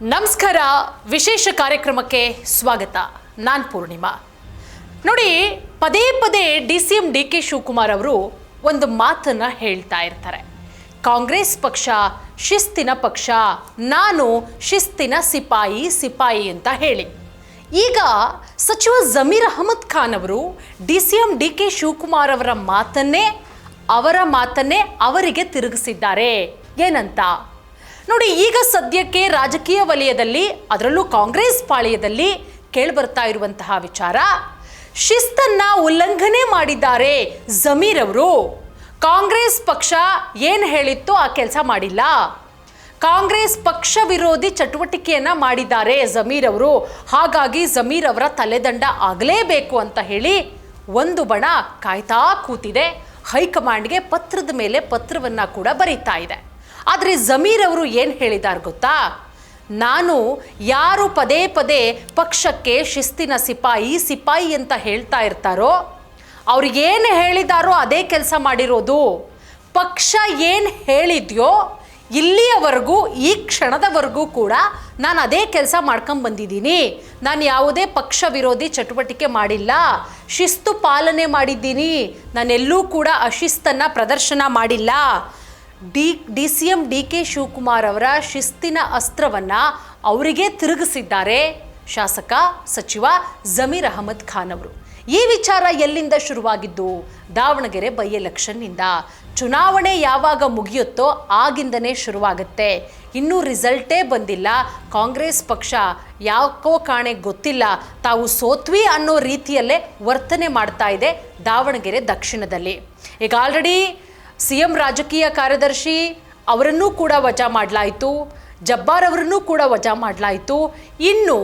ನಮಸ್ಕಾರ. ವಿಶೇಷ ಕಾರ್ಯಕ್ರಮಕ್ಕೆ ಸ್ವಾಗತ. ನಾನು ಪೂರ್ಣಿಮಾ. ನೋಡಿ, ಪದೇ ಪದೇ DCM DK ಶಿವಕುಮಾರ್ ಅವರು ಒಂದು ಮಾತನ್ನು ಹೇಳ್ತಾ ಇರ್ತಾರೆ. ಕಾಂಗ್ರೆಸ್ ಪಕ್ಷ ಶಿಸ್ತಿನ ಪಕ್ಷ, ನಾನು ಶಿಸ್ತಿನ ಸಿಪಾಯಿ ಅಂತ ಹೇಳಿ. ಈಗ ಸಚಿವ ಜಮೀರ್ ಅಹಮದ್ ಖಾನ್ ಅವರು DCM DK ಶಿವಕುಮಾರ್ ಅವರ ಮಾತನ್ನೇ ಅವರಿಗೆ ತಿರುಗಿಸಿದ್ದಾರೆ. ಏನಂತ ನೋಡಿ, ಈಗ ಸದ್ಯಕ್ಕೆ ರಾಜಕೀಯ ವಲಯದಲ್ಲಿ, ಅದರಲ್ಲೂ ಕಾಂಗ್ರೆಸ್ ಪಾಳ್ಯದಲ್ಲಿ ಕೇಳಿಬರ್ತಾ ಇರುವಂತಹ ವಿಚಾರ, ಶಿಸ್ತನ್ನ ಉಲ್ಲಂಘನೆ ಮಾಡಿದ್ದಾರೆ ಜಮೀರ್ ಅವರು. ಕಾಂಗ್ರೆಸ್ ಪಕ್ಷ ಏನು ಹೇಳಿತ್ತೋ ಆ ಕೆಲಸ ಮಾಡಿಲ್ಲ, ಕಾಂಗ್ರೆಸ್ ಪಕ್ಷ ವಿರೋಧಿ ಚಟುವಟಿಕೆಯನ್ನ ಮಾಡಿದ್ದಾರೆ ಜಮೀರ್ ಅವರು. ಹಾಗಾಗಿ ಜಮೀರ್ ಅವರ ತಲೆದಂಡ ಆಗಲೇಬೇಕು ಅಂತ ಹೇಳಿ ಒಂದು ಬಣ ಕಾಯ್ತಾ ಕೂತಿದೆ. ಹೈಕಮಾಂಡ್ಗೆ ಪತ್ರದ ಮೇಲೆ ಪತ್ರವನ್ನ ಕೂಡ ಬರೀತಾ ಇದೆ. ಆದರೆ ಜಮೀರ್ ಅವರು ಏನು ಹೇಳಿದ್ದಾರೆ ಗೊತ್ತಾ? ನಾನು ಯಾರು ಪದೇ ಪದೇ ಪಕ್ಷಕ್ಕೆ ಶಿಸ್ತಿನ ಸಿಪಾಯಿ ಅಂತ ಹೇಳ್ತಾ ಇರ್ತಾರೋ ಅವ್ರಿಗೇನು ಹೇಳಿದಾರೋ ಅದೇ ಕೆಲಸ ಮಾಡಿರೋದು. ಪಕ್ಷ ಏನು ಹೇಳಿದ್ಯೋ ಇಲ್ಲಿಯವರೆಗೂ, ಈ ಕ್ಷಣದವರೆಗೂ ಕೂಡ ನಾನು ಅದೇ ಕೆಲಸ ಮಾಡ್ಕೊಂಬಂದಿದ್ದೀನಿ. ನಾನು ಯಾವುದೇ ಪಕ್ಷ ವಿರೋಧಿ ಚಟುವಟಿಕೆ ಮಾಡಿಲ್ಲ, ಶಿಸ್ತು ಪಾಲನೆ ಮಾಡಿದ್ದೀನಿ. ನಾನೆಲ್ಲೂ ಕೂಡ ಅಶಿಸ್ತನ್ನು ಪ್ರದರ್ಶನ ಮಾಡಿಲ್ಲ. DCM DK ಶಿವಕುಮಾರ್ ಅವರ ಶಿಸ್ತಿನ ಅಸ್ತ್ರವನ್ನು ಅವರಿಗೆ ತಿರುಗಿಸಿದ್ದಾರೆ ಶಾಸಕ ಸಚಿವ ಜಮೀರ್ ಅಹಮದ್ ಖಾನ್ ಅವರು. ಈ ವಿಚಾರ ಎಲ್ಲಿಂದ ಶುರುವಾಗಿದ್ದು? ದಾವಣಗೆರೆ ಬೈ ಎಲೆಕ್ಷನ್ನಿಂದ. ಚುನಾವಣೆ ಯಾವಾಗ ಮುಗಿಯುತ್ತೋ ಆಗಿಂದನೇ ಶುರುವಾಗುತ್ತೆ. ಇನ್ನೂ ರಿಸಲ್ಟೇ ಬಂದಿಲ್ಲ. ಕಾಂಗ್ರೆಸ್ ಪಕ್ಷ ಯಾಕೋ ಕಾಣೆ ಗೊತ್ತಿಲ್ಲ, ತಾವು ಸೋತ್ವಿ ಅನ್ನೋ ರೀತಿಯಲ್ಲೇ ವರ್ತನೆ ಮಾಡ್ತಾ ಇದೆ ದಾವಣಗೆರೆ ದಕ್ಷಿಣದಲ್ಲಿ. ಈಗ ಆಲ್ರೆಡಿ CM ರಾಜಕೀಯ ಕಾರ್ಯದರ್ಶಿ ಅವರನ್ನೂ ಕೂಡ ವಜಾ ಮಾಡಲಾಯಿತು, ಜಬ್ಬಾರ್ ಅವರನ್ನೂ ಕೂಡ ವಜಾ ಮಾಡಲಾಯಿತು. ಇನ್ನು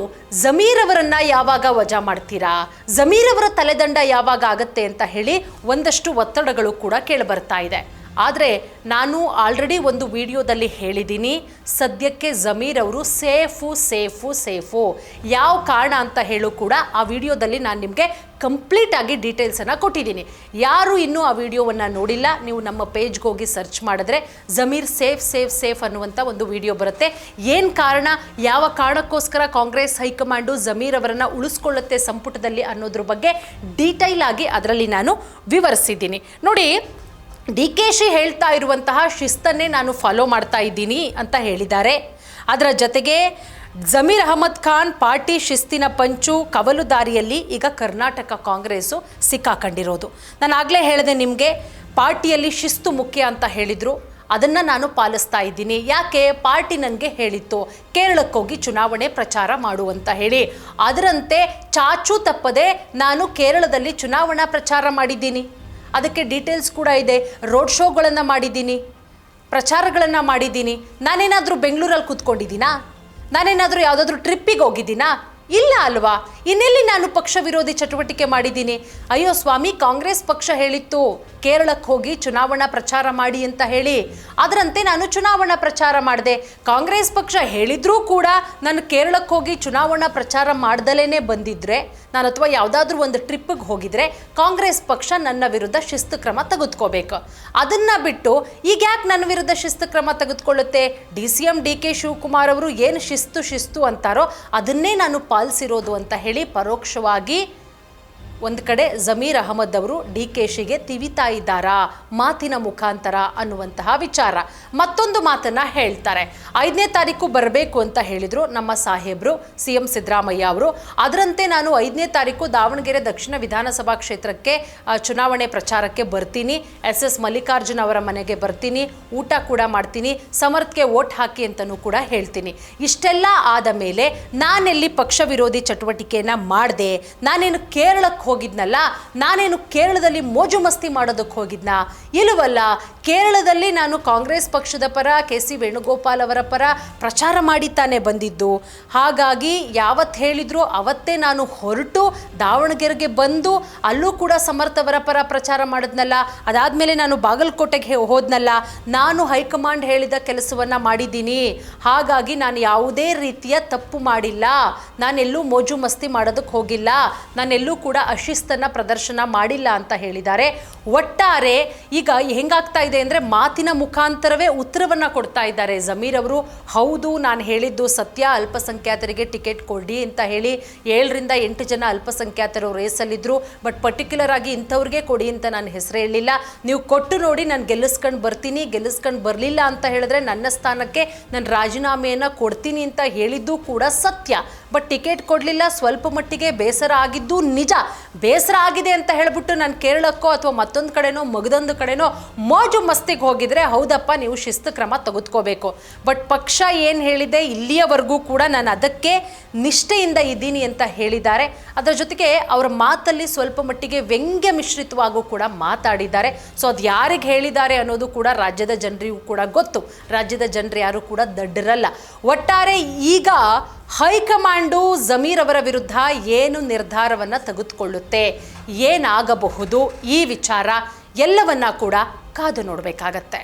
ಜಮೀರ್ ಅವರನ್ನು ಯಾವಾಗ ವಜಾ ಮಾಡ್ತೀರಾ, ಜಮೀರ್ ಅವರ ತಲೆದಂಡ ಯಾವಾಗ ಆಗತ್ತೆ ಅಂತ ಹೇಳಿ ಒಂದಷ್ಟು ಒತ್ತಡಗಳು ಕೂಡ ಕೇಳಿಬರ್ತಾ ಇದೆ. ಆದರೆ ನಾನು ಆಲ್ರೆಡಿ ಒಂದು ವಿಡಿಯೋದಲ್ಲಿ ಹೇಳಿದ್ದೀನಿ, ಸದ್ಯಕ್ಕೆ ಜಮೀರ್ ಅವರು ಸೇಫು. ಯಾವ ಕಾರಣ ಅಂತ ಹೇಳು ಕೂಡ ಆ ವಿಡಿಯೋದಲ್ಲಿ ನಾನು ನಿಮಗೆ ಕಂಪ್ಲೀಟಾಗಿ ಡೀಟೇಲ್ಸನ್ನು ಕೊಟ್ಟಿದ್ದೀನಿ. ಯಾರು ಇನ್ನೂ ಆ ವಿಡಿಯೋವನ್ನು ನೋಡಿಲ್ಲ, ನೀವು ನಮ್ಮ ಪೇಜ್ಗೆ ಹೋಗಿ ಸರ್ಚ್ ಮಾಡಿದ್ರೆ ಜಮೀರ್ ಸೇಫ್ ಅನ್ನುವಂಥ ಒಂದು ವಿಡಿಯೋ ಬರುತ್ತೆ. ಏನು ಕಾರಣ, ಯಾವ ಕಾರಣಕ್ಕೋಸ್ಕರ ಕಾಂಗ್ರೆಸ್ ಹೈಕಮಾಂಡು ಜಮೀರ್ ಅವರನ್ನು ಉಳಿಸ್ಕೊಳ್ಳುತ್ತೆ ಸಂಪುಟದಲ್ಲಿ ಅನ್ನೋದ್ರ ಬಗ್ಗೆ ಡೀಟೈಲ್ ಆಗಿ ಅದರಲ್ಲಿ ನಾನು ವಿವರಿಸಿದ್ದೀನಿ. ನೋಡಿ, DKಶಿ ಹೇಳ್ತಾ ಇರುವಂತಹ ಶಿಸ್ತನ್ನೇ ನಾನು ಫಾಲೋ ಮಾಡ್ತಾ ಇದ್ದೀನಿ ಅಂತ ಹೇಳಿದ್ದಾರೆ. ಅದರ ಜೊತೆಗೆ ಜಮೀರ್ ಅಹಮದ್ ಖಾನ್ ಪಾರ್ಟಿ ಶಿಸ್ತಿನ ಪಂಚು ಕವಲುದಾರಿಯಲ್ಲಿ ಈಗ ಕರ್ನಾಟಕ ಕಾಂಗ್ರೆಸ್ಸು ಸಿಕ್ಕಾಕೊಂಡಿರೋದು. ನಾನು ಆಗಲೇ ಹೇಳಿದೆ ನಿಮಗೆ, ಪಾರ್ಟಿಯಲ್ಲಿ ಶಿಸ್ತು ಮುಖ್ಯ ಅಂತ ಹೇಳಿದರು, ಅದನ್ನು ನಾನು ಪಾಲಿಸ್ತಾ ಇದ್ದೀನಿ. ಯಾಕೆ? ಪಾರ್ಟಿ ನನಗೆ ಹೇಳಿತ್ತು ಕೇರಳಕ್ಕೋಗಿ ಚುನಾವಣೆ ಪ್ರಚಾರ ಮಾಡುವಂತ ಹೇಳಿ. ಅದರಂತೆ ಚಾಚು ತಪ್ಪದೆ ನಾನು ಕೇರಳದಲ್ಲಿ ಚುನಾವಣಾ ಪ್ರಚಾರ ಮಾಡಿದ್ದೀನಿ. ಅದಕ್ಕೆ ಡೀಟೇಲ್ಸ್ ಕೂಡ ಇದೆ. ರೋಡ್ ಶೋಗಳನ್ನು ಮಾಡಿದ್ದೀನಿ, ಪ್ರಚಾರಗಳನ್ನು ಮಾಡಿದ್ದೀನಿ. ನಾನೇನಾದರೂ ಬೆಂಗಳೂರಲ್ಲಿ ಕೂತ್ಕೊಂಡಿದ್ದೀನಾ? ನಾನೇನಾದರೂ ಯಾವುದಾದ್ರೂ ಟ್ರಿಪ್ಪಿಗೆ ಹೋಗಿದ್ದೀನಾ? ಇಲ್ಲ ಅಲ್ವಾ? ಇನ್ನೆಲ್ಲಿ ನಾನು ಪಕ್ಷ ವಿರೋಧಿ ಚಟುವಟಿಕೆ ಮಾಡಿದ್ದೀನಿ? ಅಯ್ಯೋ ಸ್ವಾಮಿ, ಕಾಂಗ್ರೆಸ್ ಪಕ್ಷ ಹೇಳಿತ್ತು ಕೇರಳಕ್ಕೆ ಹೋಗಿ ಚುನಾವಣಾ ಪ್ರಚಾರ ಮಾಡಿ ಅಂತ ಹೇಳಿ, ಅದರಂತೆ ನಾನು ಚುನಾವಣಾ ಪ್ರಚಾರ ಮಾಡಿದೆ. ಕಾಂಗ್ರೆಸ್ ಪಕ್ಷ ಹೇಳಿದ್ರೂ ಕೂಡ ನಾನು ಕೇರಳಕ್ಕೆ ಹೋಗಿ ಚುನಾವಣಾ ಪ್ರಚಾರ ಮಾಡ್ದಲೇ ಬಂದಿದ್ರೆ, ನಾನು ಅಥವಾ ಯಾವುದಾದ್ರೂ ಒಂದು ಟ್ರಿಪ್ಪಿಗೆ ಹೋಗಿದ್ರೆ ಕಾಂಗ್ರೆಸ್ ಪಕ್ಷ ನನ್ನ ವಿರುದ್ಧ ಶಿಸ್ತು ಕ್ರಮ ತೆಗೆದುಕೋಬೇಕು. ಅದನ್ನು ಬಿಟ್ಟು ಈಗ ಯಾಕೆ ನನ್ನ ವಿರುದ್ಧ ಶಿಸ್ತು ಕ್ರಮ ತೆಗೆದುಕೊಳ್ಳುತ್ತೆ? DCM DK ಶಿವಕುಮಾರ್ ಅವರು ಏನು ಶಿಸ್ತು ಅಂತಾರೋ ಅದನ್ನೇ ನಾನು ಪಾಲಿಸಿರೋದು ಅಂತ ಹೇಳಿ ಪರೋಕ್ಷವಾಗಿ ಒಂದು ಕಡೆ ಜಮೀರ್ ಅಹಮದ್ ಅವರು DKಶಿಗೆ ತಿವಿತಾ ಇದ್ದಾರಾ ಮಾತಿನ ಮುಖಾಂತರ ಅನ್ನುವಂತಹ ವಿಚಾರ. ಮತ್ತೊಂದು ಮಾತನ್ನು ಹೇಳ್ತಾರೆ. 5ನೇ ತಾರೀಕು ಬರಬೇಕು ಅಂತ ಹೇಳಿದರು ನಮ್ಮ ಸಾಹೇಬರು CM ಸಿದ್ದರಾಮಯ್ಯ ಅವರು. ಅದರಂತೆ ನಾನು 5ನೇ ತಾರೀಕು ದಾವಣಗೆರೆ ದಕ್ಷಿಣ ವಿಧಾನಸಭಾ ಕ್ಷೇತ್ರಕ್ಕೆ ಚುನಾವಣೆ ಪ್ರಚಾರಕ್ಕೆ ಬರ್ತೀನಿ. SS ಮಲ್ಲಿಕಾರ್ಜುನ್ ಅವರ ಮನೆಗೆ ಬರ್ತೀನಿ, ಊಟ ಕೂಡ ಮಾಡ್ತೀನಿ, ಸಮರ್ಥ್ಗೆ ವೋಟ್ ಹಾಕಿ ಅಂತಲೂ ಕೂಡ ಹೇಳ್ತೀನಿ. ಇಷ್ಟೆಲ್ಲ ಆದ ಮೇಲೆ ನಾನೆಲ್ಲಿ ಪಕ್ಷ ವಿರೋಧಿ ಚಟುವಟಿಕೆಯನ್ನು ಮಾಡಿದೆ? ನಾನೇನು ಕೇರಳಕ್ಕೆ ಹೋಗಿದ್ನಲ್ಲ, ನಾನೇನು ಕೇರಳದಲ್ಲಿ ಮೋಜು ಮಸ್ತಿ ಮಾಡೋದಕ್ಕೆ ಹೋಗಿದ್ನಾ? ಇಲ್ಲವಲ್ಲ. ಕೇರಳದಲ್ಲಿ ನಾನು ಕಾಂಗ್ರೆಸ್ ಪಕ್ಷದ ಪರ KC ವೇಣುಗೋಪಾಲ್ ಅವರ ಪರ ಪ್ರಚಾರ ಮಾಡಿ ತಾನೇ ಬಂದಿದ್ದು. ಹಾಗಾಗಿ ಯಾವತ್ತು ಹೇಳಿದ್ರು ಅವತ್ತೇ ನಾನು ಹೊರಟು ದಾವಣಗೆರೆಗೆ ಬಂದು ಅಲ್ಲೂ ಕೂಡ ಸಮರ್ಥವರ ಪರ ಪ್ರಚಾರ ಮಾಡಿದ್ನಲ್ಲ. ಅದಾದಮೇಲೆ ನಾನು ಬಾಗಲಕೋಟೆಗೆ ಹೋದ್ನಲ್ಲ. ನಾನು ಹೈಕಮಾಂಡ್ ಹೇಳಿದ ಕೆಲಸವನ್ನು ಮಾಡಿದ್ದೀನಿ. ಹಾಗಾಗಿ ನಾನು ಯಾವುದೇ ರೀತಿಯ ತಪ್ಪು ಮಾಡಿಲ್ಲ, ನಾನೆಲ್ಲೂ ಮೋಜು ಮಸ್ತಿ ಮಾಡೋದಕ್ಕೆ ಹೋಗಿಲ್ಲ, ನಾನೆಲ್ಲೂ ಕೂಡ ಅಶಿಸ್ತನ್ನು ಪ್ರದರ್ಶನ ಮಾಡಿಲ್ಲ ಅಂತ ಹೇಳಿದ್ದಾರೆ. ಒಟ್ಟಾರೆ ಈಗ ಹೆಂಗಾಗ್ತಾ ಇದೆ ಅಂದರೆ ಮಾತಿನ ಮುಖಾಂತರವೇ ಉತ್ತರವನ್ನು ಕೊಡ್ತಾ ಇದ್ದಾರೆ ಜಮೀರ್ ಅವರು. ಹೌದು, ನಾನು ಹೇಳಿದ್ದು ಸತ್ಯ, ಅಲ್ಪಸಂಖ್ಯಾತರಿಗೆ ಟಿಕೆಟ್ ಕೊಡಿ ಅಂತ ಹೇಳಿ 7ರಿಂದ 8 ಜನ ಅಲ್ಪಸಂಖ್ಯಾತರು ರೇಸಲ್ಲಿದ್ದರು. ಬಟ್ ಪರ್ಟಿಕ್ಯುಲರ್ ಆಗಿ ಇಂಥವ್ರಿಗೆ ಕೊಡಿ ಅಂತ ನಾನು ಹೆಸರು ಹೇಳಿಲ್ಲ. ನೀವು ಕೊಟ್ಟು ನೋಡಿ, ನಾನು ಗೆಲ್ಲಿಸ್ಕೊಂಡು ಬರ್ತೀನಿ, ಗೆಲ್ಲಿಸ್ಕೊಂಡು ಬರಲಿಲ್ಲ ಅಂತ ಹೇಳಿದ್ರೆ ನನ್ನ ಸ್ಥಾನಕ್ಕೆ ನಾನು ರಾಜೀನಾಮೆಯನ್ನು ಕೊಡ್ತೀನಿ ಅಂತ ಹೇಳಿದ್ದು ಕೂಡ ಸತ್ಯ. ಬಟ್ ಟಿಕೆಟ್ ಕೊಡಲಿಲ್ಲ, ಸ್ವಲ್ಪ ಮಟ್ಟಿಗೆ ಬೇಸರ ಆಗಿದ್ದು ನಿಜ. ಬೇಸರ ಆಗಿದೆ ಅಂತ ಹೇಳ್ಬಿಟ್ಟು ನಾನು ಕೇರಳಕ್ಕೋ ಅಥವಾ ಮತ್ತೊಂದು ಕಡೆನೋ ಮಗದೊಂದು ಕಡೆನೋ ಮೋಜು ಮಸ್ತಿಗೆ ಹೋಗಿದ್ರೆ ಹೌದಪ್ಪ, ನೀವು ಶಿಸ್ತು ಕ್ರಮ ತೆಗೆದುಕೋಬೇಕು. ಬಟ್ ಪಕ್ಷ ಏನು ಹೇಳಿದೆ ಇಲ್ಲಿಯವರೆಗೂ ಕೂಡ ನಾನು ಅದಕ್ಕೆ ನಿಷ್ಠೆಯಿಂದ ಇದ್ದೀನಿ ಅಂತ ಹೇಳಿದ್ದಾರೆ. ಅದರ ಜೊತೆಗೆ ಅವರ ಮಾತಲ್ಲಿ ಸ್ವಲ್ಪ ಮಟ್ಟಿಗೆ ವ್ಯಂಗ್ಯ ಮಿಶ್ರಿತವಾಗೂ ಕೂಡ ಮಾತಾಡಿದ್ದಾರೆ. ಸೊ ಅದು ಯಾರಿಗೆ ಹೇಳಿದ್ದಾರೆ ಅನ್ನೋದು ಕೂಡ ರಾಜ್ಯದ ಜನರಿಗೂ ಕೂಡ ಗೊತ್ತು. ರಾಜ್ಯದ ಜನರು ಯಾರು ಕೂಡ ದಡ್ಡರಲ್ಲ. ಒಟ್ಟಾರೆ ಈಗ ಹೈಕಮಾಂಡು ಜಮೀರ್ ಅವರ ವಿರುದ್ಧ ಏನು ನಿರ್ಧಾರವನ್ನು ತೆಗೆದುಕೊಳ್ಳುತ್ತೆ, ಏನಾಗಬಹುದು ಈ ವಿಚಾರ ಎಲ್ಲವನ್ನ ಕೂಡ ಕಾದು ನೋಡಬೇಕಾಗತ್ತೆ.